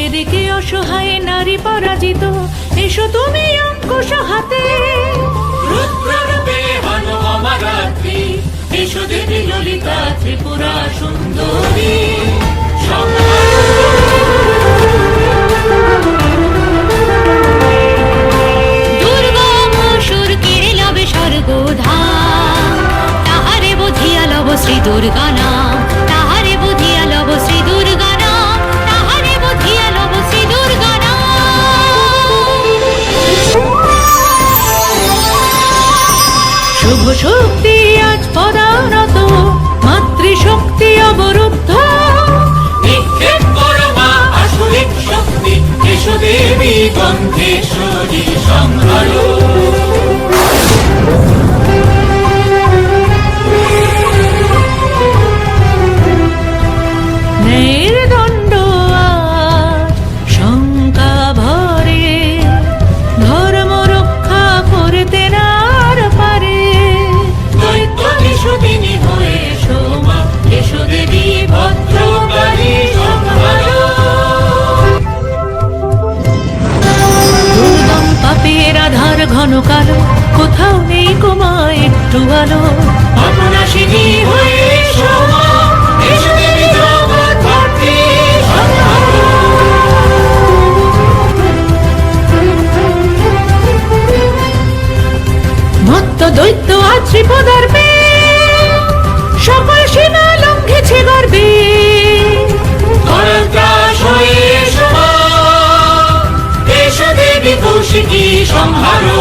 এদিকে অসহায় নারী পরাজিত, এসো তুমি অঙ্কুশ হাতে। রুদ্ররূপে হনো অমরাত্রি, এসো দেবী ললিতা ত্রিপুরা সুন্দরী। দুর্গম সুর কেড়ে লবে স্বর্গধাম, তাহারে বুঝিয়া লব শ্রী দুর্গা নাম, তাহারে বুঝিয়া লব শ্রী দুর্গা নাম, তাহারে বুঝিয়া লব শ্রী দুর্গা নাম। শুভ শক্তি আজ পদানত, মাতৃশক্তি অবরুদ্ধ। নিক্ষেপ করো মা আসরিক শক্তি, এসো দেবী গন্ধেশ্বরী সংহারো। ন্যায়ের দণ্ড আজ শঙ্কা ভরে, ধর্ম রক্ষা করতে নার পারে। দৈত্য নিশুদিনী হয়ে এসো মা, এসো দেবী ভদ্রকালী সংহারো। দুর্গম পাপের আধার ঘন কালো, কোথাও নেই কোমা একটু আলো। অপনাশিনী হয়ে এসো মা, এসো দেবী জগদ্ধাত্রী সংহারো। মত্ত দৈত্য আজ শ্রীপদার্পে, সকল সীমা লঙ্ঘেছে গর্বে। ধরাগ্রাস হয়ে এসো মা, এসো দেবী কৌশিকী সংহারো।